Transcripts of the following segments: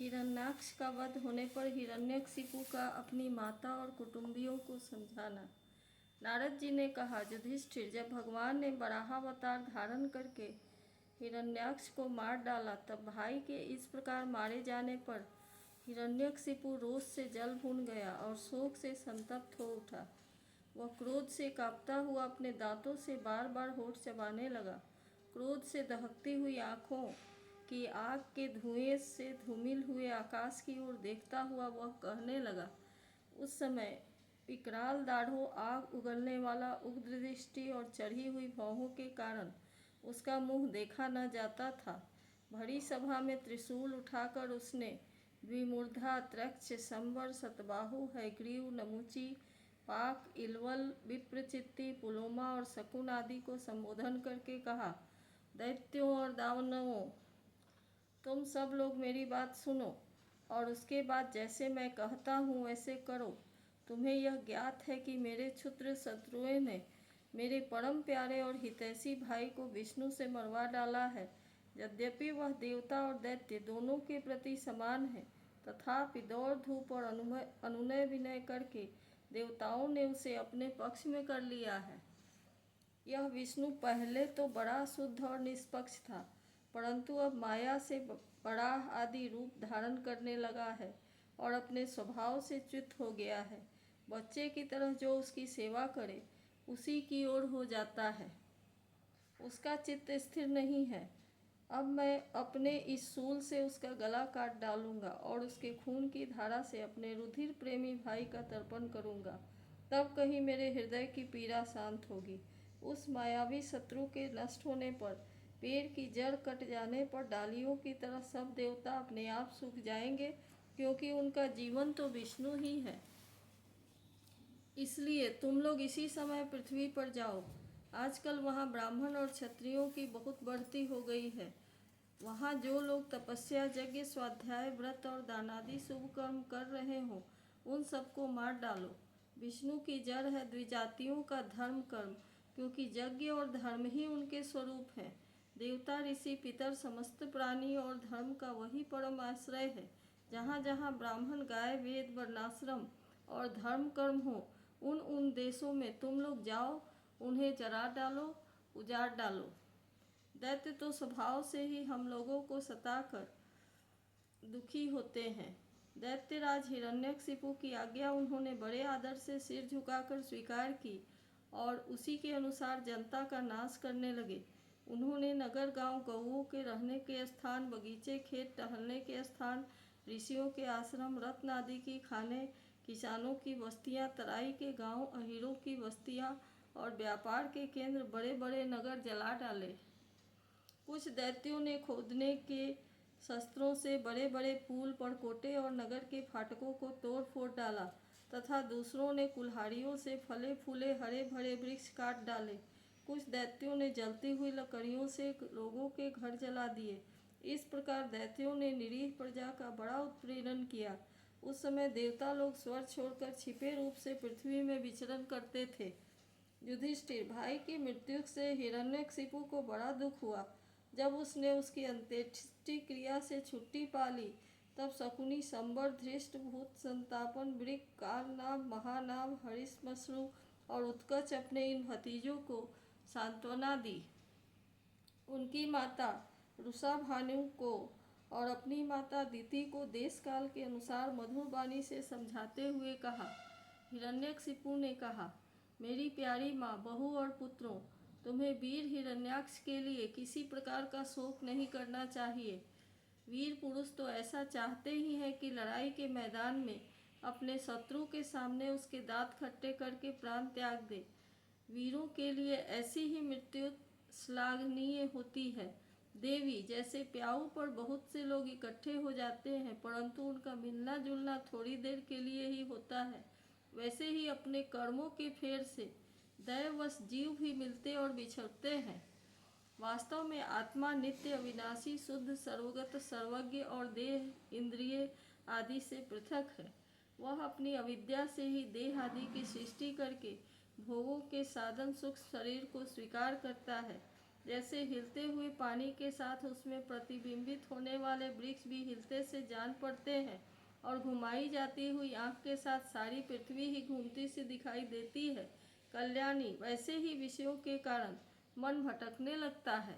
हिरण्याक्ष का वध होने पर हिरण्यकशिपु का अपनी माता और कुटुंबियों को समझाना। नारद जी ने कहा, युधिष्ठिर, जब भगवान ने वराहावतार धारण करके हिरण्याक्ष को मार डाला, तब भाई के इस प्रकार मारे जाने पर हिरण्यकशिपु रोष से जल भून गया और शोक से संतप्त हो उठा। वह क्रोध से कांपता हुआ अपने दांतों से बार बार होठ चबाने लगा। क्रोध से दहकती हुई आँखों की आग के धुएं से धूमिल हुए आकाश की ओर देखता हुआ वह कहने लगा। उस समय विकराल दाढ़ों, आग उगलने वाला उग्र दृष्टि और चढ़ी हुई भौहों के कारण उसका मुंह देखा न जाता था। भरी सभा में त्रिशूल उठाकर उसने द्विमूर्धा, त्रक्ष, संवर, सतबाहु, हयग्रीव, नमुची, पाक, इलवल, विप्रचित्ति, पुलोमा और शकुन आदि को संबोधन करके कहा, दैत्यों और दानवों, तुम सब लोग मेरी बात सुनो और उसके बाद जैसे मैं कहता हूँ वैसे करो। तुम्हें यह ज्ञात है कि मेरे क्षुद्र शत्रुओं ने मेरे परम प्यारे और हितैषी भाई को विष्णु से मरवा डाला है। यद्यपि वह देवता और दैत्य दोनों के प्रति समान है, तथापि दौड़ धूप और अनुनय विनय करके देवताओं ने उसे अपने पक्ष में कर लिया है। यह विष्णु पहले तो बड़ा शुद्ध और निष्पक्ष था, परंतु अब माया से वराह आदि रूप धारण करने लगा है और अपने स्वभाव से च्युत हो गया है। बच्चे की तरह जो उसकी सेवा करे उसी की ओर हो जाता है, उसका चित्त स्थिर नहीं है। अब मैं अपने इस शूल से उसका गला काट डालूंगा और उसके खून की धारा से अपने रुधिर प्रेमी भाई का तर्पण करूंगा। तब कहीं मेरे हृदय की पीड़ा शांत होगी। उस मायावी शत्रु के नष्ट होने पर, पेड़ की जड़ कट जाने पर डालियों की तरह सब देवता अपने आप सूख जाएंगे, क्योंकि उनका जीवन तो विष्णु ही है। इसलिए तुम लोग इसी समय पृथ्वी पर जाओ। आजकल वहाँ ब्राह्मण और क्षत्रियों की बहुत बढ़ती हो गई है। वहाँ जो लोग तपस्या, यज्ञ, स्वाध्याय, व्रत और दानादि शुभ कर्म कर रहे हों, उन सबको मार डालो। विष्णु की जड़ है द्विजातियों का धर्म कर्म, क्योंकि यज्ञ और धर्म ही उनके स्वरूप हैं। देवता, ऋषि, पितर, समस्त प्राणी और धर्म का वही परम आश्रय है। जहाँ जहाँ ब्राह्मण, गाय, वेद, वर्णाश्रम और धर्म कर्म हो, उन उन देशों में तुम लोग जाओ, उन्हें जला डालो, उजाड़ डालो। दैत्य तो स्वभाव से ही हम लोगों को सताकर दुखी होते हैं। दैत्यराज हिरण्यकशिपु की आज्ञा उन्होंने बड़े आदर से सिर झुकाकर स्वीकार की और उसी के अनुसार जनता का नाश करने लगे। उन्होंने नगर, गांव, गौओं के रहने के स्थान, बगीचे, खेत, टहलने के स्थान, ऋषियों के आश्रम, रत्न आदि की खाने, किसानों की बस्तियां, तराई के गांव, अहीरों की बस्तियां और व्यापार के केंद्र, बड़े बड़े नगर जला डाले। कुछ दैत्यों ने खोदने के शस्त्रों से बड़े बड़े पुल, परकोटे और नगर के फाटकों को तोड़ फोड़ डाला, तथा दूसरों ने कुल्हाड़ियों से फले फूले हरे भरे वृक्ष काट डाले। कुछ दैत्यों ने जलती हुई लकड़ियों से लोगों के घर जला दिए। इस प्रकार दैत्यों ने निरीह प्रजा का बड़ा उत्पीड़न किया। उस समय देवता लोग स्वर्ग छोड़कर छिपे रूप से पृथ्वी में विचरण करते थे। युधिष्ठिर, भाई की मृत्यु से हिरण्यकशिपु को बड़ा दुख हुआ। जब उसने उसकी अंत्येष्टि क्रिया से छुट्टी पा ली, तब शकुनी, संबर, धृष्ट, भूत संतापन, वृक, कालनाग, महानाग, हरिश्मश्रु और उत्कच अपने इन भतीजों को सांत्वना दी। उनकी माता रुषाभानु को और अपनी माता दिति को देश काल के अनुसार मधुर वाणी से समझाते हुए कहा। हिरण्यकशिपु ने कहा, मेरी प्यारी माँ, बहू और पुत्रों, तुम्हें वीर हिरण्याक्ष के लिए किसी प्रकार का शोक नहीं करना चाहिए। वीर पुरुष तो ऐसा चाहते ही हैं कि लड़ाई के मैदान में अपने शत्रु के सामने उसके दांत खट्टे करके प्राण त्याग दे। वीरों के लिए ऐसी ही मृत्यु श्लाघनीय होती है। देवी, जैसे प्याऊ पर बहुत से लोग इकट्ठे हो जाते हैं, परंतु उनका मिलना जुलना थोड़ी देर के लिए ही होता है, वैसे ही अपने कर्मों के फेर से दैववश जीव भी मिलते और बिछड़ते हैं। वास्तव में आत्मा नित्य, अविनाशी, शुद्ध, सर्वगत, सर्वज्ञ और देह, इंद्रिय आदि से पृथक है। वह अपनी अविद्या से ही देह आदि की सृष्टि करके भोगों के साधन सुख शरीर को स्वीकार करता है। जैसे हिलते हुए पानी के साथ उसमें प्रतिबिंबित होने वाले वृक्ष भी हिलते से जान पड़ते हैं, और घुमाई जाती हुई आँख के साथ सारी पृथ्वी ही घूमती सी दिखाई देती है। कल्याणी, वैसे ही विषयों के कारण मन भटकने लगता है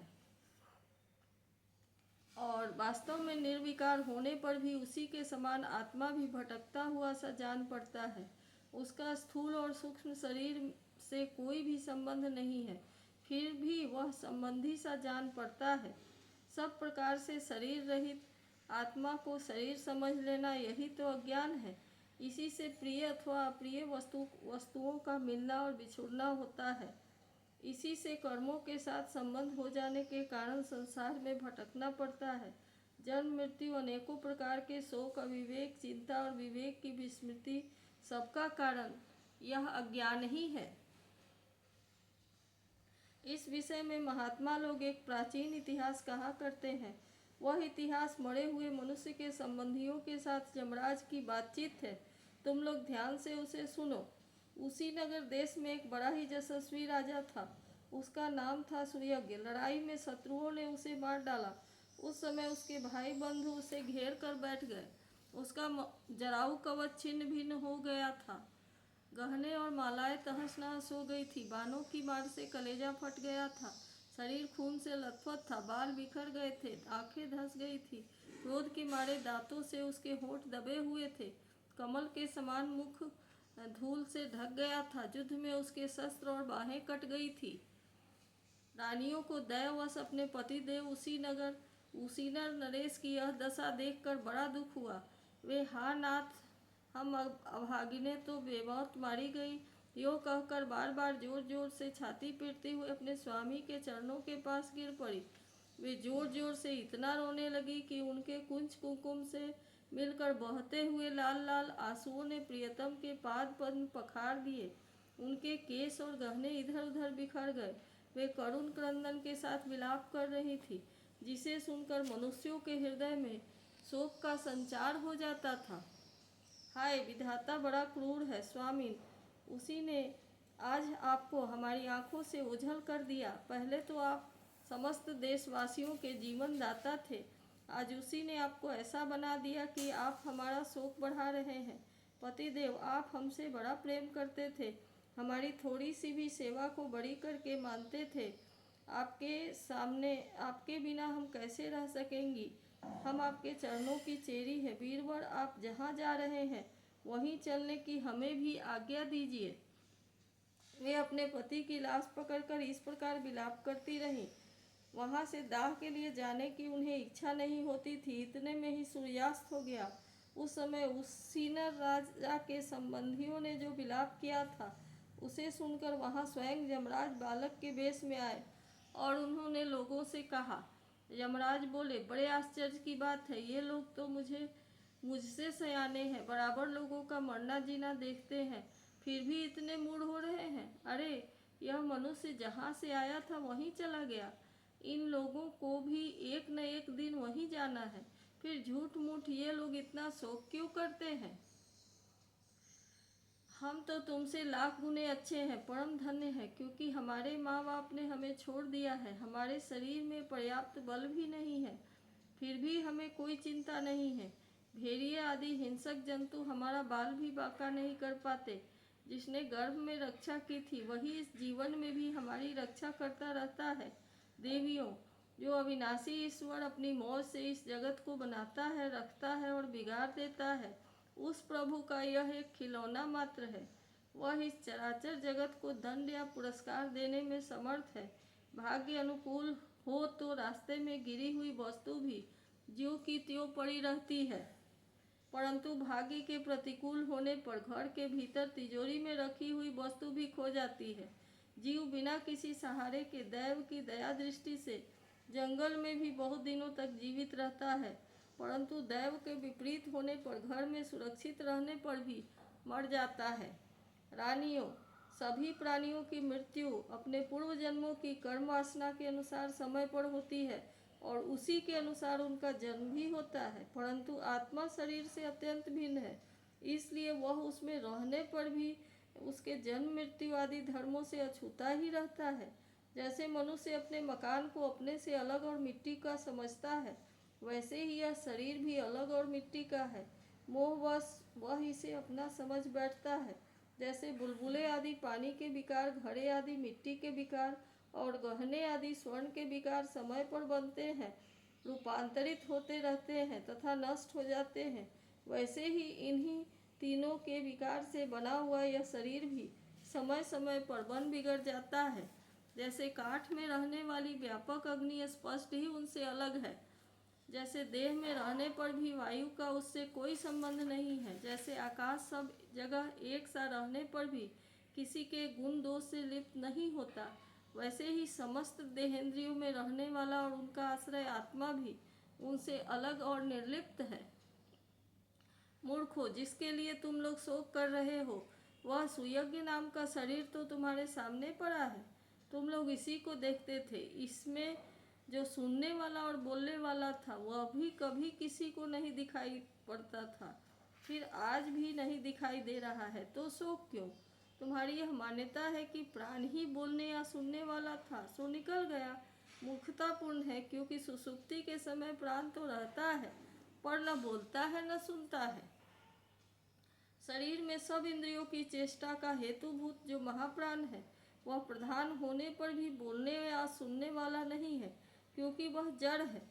और वास्तव में निर्विकार होने पर भी उसी के समान आत्मा भी भटकता हुआ सा जान पड़ता है। उसका स्थूल और सूक्ष्म शरीर से कोई भी संबंध नहीं है, फिर भी वह संबंधी सा जान पड़ता है। सब प्रकार से शरीर रहित आत्मा को शरीर समझ लेना, यही तो अज्ञान है। इसी से प्रिय अथवा अप्रिय वस्तुओं का मिलना और बिछुड़ना होता है। इसी से कर्मों के साथ संबंध हो जाने के कारण संसार में भटकना पड़ता है। जन्म मृत्यु, अनेकों प्रकार के शोक, अविवेक, चिंता और विवेक की विस्मृति, सबका कारण यह अज्ञान ही है। इस विषय में महात्मा लोग एक प्राचीन इतिहास कहा करते हैं। वह इतिहास मरे हुए मनुष्य के संबंधियों के साथ यमराज की बातचीत है। तुम लोग ध्यान से उसे सुनो। उसी नगर देश में एक बड़ा ही यशस्वी राजा था। उसका नाम था सुयज्ञ। लड़ाई में शत्रुओं ने उसे मार डाला। उस समय उसके भाई बंधु उसे घेर कर बैठ गए। उसका जराऊ कवच छिन्न भिन्न हो गया था। गहने और मालाएं तहस नहस हो गई थी। बाणों की मार से कलेजा फट गया था। शरीर खून से लथपथ था। बाल बिखर गए थे। आंखें धंस गई थी। क्रोध के मारे दांतों से उसके होंठ दबे हुए थे। कमल के समान मुख धूल से ढक गया था। युद्ध में उसके शस्त्र और बाहें कट गई थी। रानियों को दैववश अपने पति देव उसीनर नरेश की यह दशा देखकर बड़ा दुख हुआ। वे, हा नाथ, हम अभागिने तो बेमौत मारी गई, यो कहकर बार बार जोर जोर से छाती पीटती हुए अपने स्वामी के चरणों के पास गिर पड़ी। वे जोर जोर से इतना रोने लगी कि उनके कुंच कुंकुम से मिलकर बहते हुए लाल लाल आंसुओं ने प्रियतम के पाद पद्म पखार दिए। उनके केस और गहने इधर उधर बिखर गए। वे करुण क्रंदन के साथ विलाप कर रही थी, जिसे सुनकर मनुष्यों के हृदय में शोक का संचार हो जाता था। हाय विधाता बड़ा क्रूर है स्वामी, उसी ने आज आपको हमारी आंखों से ओझल कर दिया। पहले तो आप समस्त देशवासियों के जीवन दाता थे, आज उसी ने आपको ऐसा बना दिया कि आप हमारा शोक बढ़ा रहे हैं। पतिदेव, आप हमसे बड़ा प्रेम करते थे, हमारी थोड़ी सी भी सेवा को बड़ी करके मानते थे। आपके बिना हम कैसे रह सकेंगी। हम आपके चरणों की चेरी है। वीरवर, आप जहाँ जा रहे हैं वहीं चलने की हमें भी आज्ञा दीजिए। वे अपने पति की लाश पकड़कर इस प्रकार विलाप करती रहीं। वहाँ से दाह के लिए जाने की उन्हें इच्छा नहीं होती थी। इतने में ही सूर्यास्त हो गया। उस समय उसीनर राजा के संबंधियों ने जो विलाप किया था, उसे सुनकर वहाँ स्वयं यमराज बालक के वेश में आए और उन्होंने लोगों से कहा। यमराज बोले, बड़े आश्चर्य की बात है, ये लोग तो मुझसे सयाने हैं, बराबर लोगों का मरना जीना देखते हैं, फिर भी इतने मूढ़ हो रहे हैं। अरे, यह मनुष्य जहाँ से आया था वहीं चला गया। इन लोगों को भी एक न एक दिन वहीं जाना है। फिर झूठ मूठ ये लोग इतना शोक क्यों करते हैं। हम तो तुमसे लाख गुने अच्छे हैं, परम धन्य हैं, क्योंकि हमारे माँ बाप ने हमें छोड़ दिया है। हमारे शरीर में पर्याप्त बल भी नहीं है, फिर भी हमें कोई चिंता नहीं है। भेड़िए आदि हिंसक जंतु हमारा बाल भी बांका नहीं कर पाते। जिसने गर्भ में रक्षा की थी, वही इस जीवन में भी हमारी रक्षा करता रहता है। देवियों, जो अविनाशी ईश्वर अपनी मौज से इस जगत को बनाता है, रखता है और बिगाड़ देता है, उस प्रभु का यह एक खिलौना मात्र है। वह इस चराचर जगत को दंड या पुरस्कार देने में समर्थ है। भाग्य अनुकूल हो तो रास्ते में गिरी हुई वस्तु भी ज्यों की त्यों पड़ी रहती है, परंतु भाग्य के प्रतिकूल होने पर घर के भीतर तिजोरी में रखी हुई वस्तु भी खो जाती है। जीव बिना किसी सहारे के दैव की दया दृष्टि से जंगल में भी बहुत दिनों तक जीवित रहता है, परंतु दैव के विपरीत होने पर घर में सुरक्षित रहने पर भी मर जाता है। रानियों, सभी प्राणियों की मृत्यु अपने पूर्व जन्मों की कर्म वासना के अनुसार समय पर होती है और उसी के अनुसार उनका जन्म भी होता है, परंतु आत्मा शरीर से अत्यंत भिन्न है, इसलिए वह उसमें रहने पर भी उसके जन्म मृत्यु आदि धर्मों से अछूता ही रहता है। जैसे मनुष्य अपने मकान को अपने से अलग और मिट्टी का समझता है, वैसे ही यह शरीर भी अलग और मिट्टी का है। मोहवश वह इसे अपना समझ बैठता है। जैसे बुलबुले आदि पानी के विकार, घड़े आदि मिट्टी के विकार और गहने आदि स्वर्ण के विकार समय पर बनते हैं, रूपांतरित होते रहते हैं तथा नष्ट हो जाते हैं, वैसे ही इन्हीं तीनों के विकार से बना हुआ यह शरीर भी समय समय पर बन बिगड़ जाता है। जैसे काठ में रहने वाली व्यापक अग्नि स्पष्ट ही उनसे अलग है, जैसे देह में रहने पर भी वायु का उससे कोई संबंध नहीं है, जैसे आकाश सब जगह एक सा रहने पर भी किसी के गुण दोष से लिप्त नहीं होता, वैसे ही समस्त देहेंद्रियों में रहने वाला और उनका आश्रय आत्मा भी उनसे अलग और निर्लिप्त है। मूर्खो, जिसके लिए तुम लोग शोक कर रहे हो, वह सुयज्ञ नाम का शरीर तो तुम्हारे सामने पड़ा है। तुम लोग इसी को देखते थे। इसमें जो सुनने वाला और बोलने वाला था, वह भी कभी किसी को नहीं दिखाई पड़ता था, फिर आज भी नहीं दिखाई दे रहा है, तो शोक क्यों? तुम्हारी यह मान्यता है कि प्राण ही बोलने या सुनने वाला था, सो निकल गया। मूर्खतापूर्ण है, क्योंकि सुसुप्ति के समय प्राण तो रहता है, पर न बोलता है न सुनता है। शरीर में सब इंद्रियों की चेष्टा का हेतुभूत जो महाप्राण है, वह प्रधान होने पर भी बोलने या सुनने वाला नहीं है, क्योंकि वह जड़ है।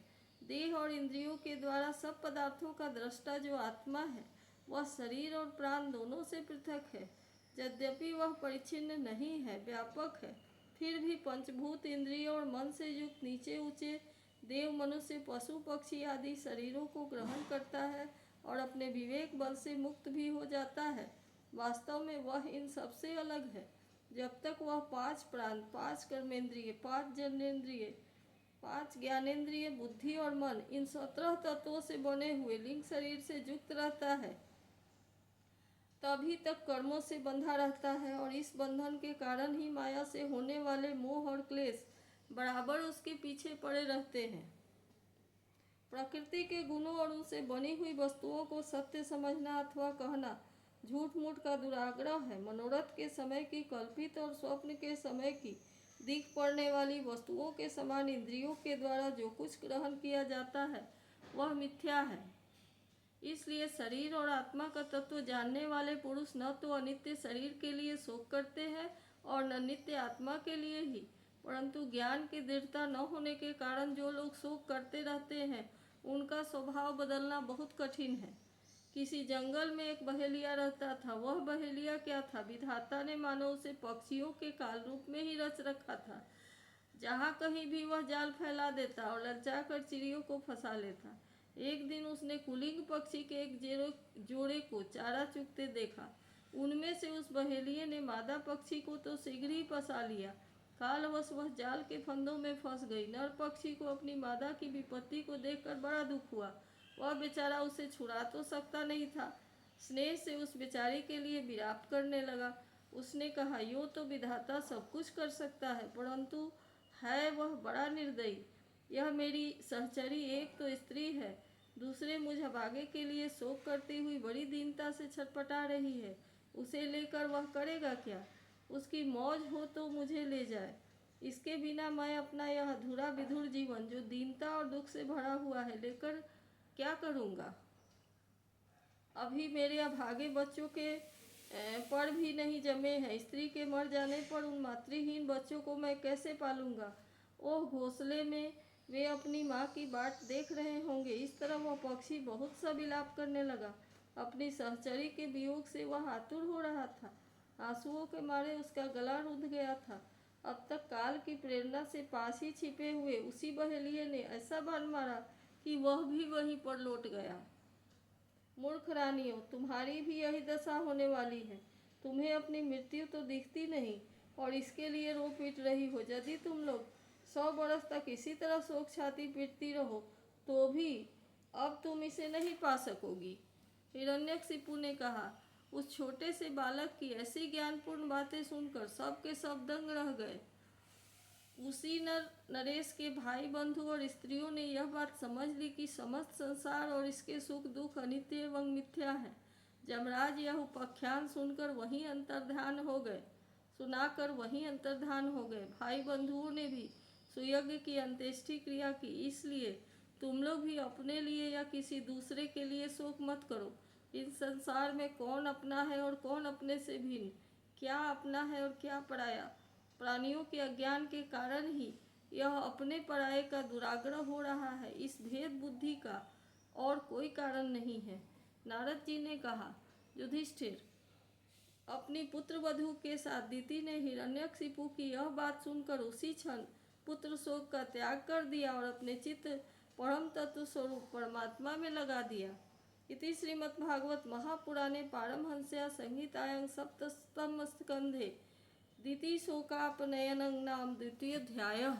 देह और इंद्रियों के द्वारा सब पदार्थों का दृष्टा जो आत्मा है, वह शरीर और प्राण दोनों से पृथक है। यद्यपि वह परिच्छिन्न नहीं है, व्यापक है, फिर भी पंचभूत इंद्रियों और मन से युक्त नीचे ऊंचे देव, मनुष्य, पशु, पक्षी आदि शरीरों को ग्रहण करता है और अपने विवेक बल से मुक्त भी हो जाता है। वास्तव में वह इन सबसे अलग है। जब तक वह 5 प्राण, 5 कर्मेंद्रिय, 5 जन्नेन्द्रिय, 5 ज्ञानेन्द्रिय, बुद्धि और मन, इन 17 तत्वों से बने हुए लिंग शरीर से युक्त रहता है, तभी तक कर्मों से बंधा रहता है, और इस बंधन के कारण ही माया से होने वाले मोह और क्लेश बराबर उसके पीछे पड़े रहते हैं। प्रकृति के गुणों और उनसे बनी हुई वस्तुओं को सत्य समझना अथवा कहना झूठ मूठ का दुराग्रह है। मनोरथ के समय की कल्पित और स्वप्न के समय की दिख पड़ने वाली वस्तुओं के समान इंद्रियों के द्वारा जो कुछ ग्रहण किया जाता है, वह मिथ्या है। इसलिए शरीर और आत्मा का तत्व जानने वाले पुरुष न तो अनित्य शरीर के लिए शोक करते हैं और न नित्य आत्मा के लिए ही, परंतु ज्ञान की दृढ़ता न होने के कारण जो लोग शोक करते रहते हैं, उनका स्वभाव बदलना बहुत कठिन है। किसी जंगल में एक बहेलिया रहता था। वह बहेलिया क्या था? विधाता ने मानो उसे पक्षियों के काल रूप में ही रच रखा था। जहाँ कहीं भी वह जाल फैला देता और ललचाकर चिड़ियों को फंसा लेता। एक दिन उसने कुलिंग पक्षी के एक जोड़े को चारा चुगते देखा। उनमें से उस बहेलिये ने मादा पक्षी को तो शीघ्र ही फंसा लिया। कालवश वह जाल के फंदों में फंस गई। नर पक्षी को अपनी मादा की विपत्ति को देखकर बड़ा दुख हुआ। वह बेचारा उसे छुड़ा तो सकता नहीं था। स्नेह से उस बेचारी के लिए विलाप करने लगा। उसने कहा, यूँ तो विधाता सब कुछ कर सकता है, परंतु है वह बड़ा निर्दयी। यह मेरी सहचरी एक तो स्त्री है, दूसरे मुझ अभागे के लिए शोक करती हुई बड़ी दीनता से छटपटा रही है। उसे लेकर वह करेगा क्या? उसकी मौज हो तो मुझे ले जाए। इसके बिना मैं अपना यह अधूरा विधुर जीवन, जो दीनता और दुख से भरा हुआ है, लेकर क्या करूँगा? अभी मेरे अभागे बच्चों के पर भी नहीं जमे हैं। स्त्री के मर जाने पर उन मातृहीन बच्चों को मैं कैसे पालूंगा? ओह, घोंसले में वे अपनी माँ की बाट देख रहे होंगे। इस तरह वह पक्षी बहुत सा विलाप करने लगा। अपनी सहचरी के वियोग से वह आतुर हो रहा था। आंसुओं के मारे उसका गला रुंध गया था। अब तक काल की प्रेरणा से पास ही छिपे हुए उसी बहेलिये ने ऐसा बाण मारा कि वह भी वहीं पर लौट गया। मूर्ख रानियों, तुम्हारी भी यही दशा होने वाली है। तुम्हें अपनी मृत्यु तो दिखती नहीं और इसके लिए रो पीट रही हो। यदि तुम लोग 100 बरस तक इसी तरह शोक छाती पीटती रहो, तो भी अब तुम इसे नहीं पा सकोगी। हिरण्यकशिपु ने कहा। उस छोटे से बालक की ऐसी ज्ञानपूर्ण बातें सुनकर सब के सब दंग रह गए। उसी नरेश के भाई बंधु और स्त्रियों ने यह बात समझ ली कि समस्त संसार और इसके सुख दुख अनित्य एवं मिथ्या है। जमराज यह उपाख्यान सुनकर वहीं अंतर्ध्यान हो गए। सुनाकर वहीं अंतर्धान हो गए। भाई बंधुओं ने भी सुयज्ञ की अंत्येष्टि क्रिया की। इसलिए तुम लोग भी अपने लिए या किसी दूसरे के लिए शोक मत करो। इस संसार में कौन अपना है और कौन अपने से भिन्न, क्या अपना है और क्या पराया। प्राणियों के अज्ञान के कारण ही यह अपने पराये का दुराग्रह हो रहा है। इस भेद बुद्धि का और कोई कारण नहीं है। नारद जी ने कहा, युधिष्ठिर, अपनी पुत्र वधू के साथ दिति ने हिरण्यकशिपु की यह बात सुनकर उसी क्षण पुत्र शोक का त्याग कर दिया और अपने चित्त परम तत्व स्वरूप परमात्मा में लगा दिया। इति श्रीमद्भागवत महापुराणे पारमहंस्या संहितायां सप्तम स्कंधे दिति शोकापनयनं नाम द्वितीय अध्यायः।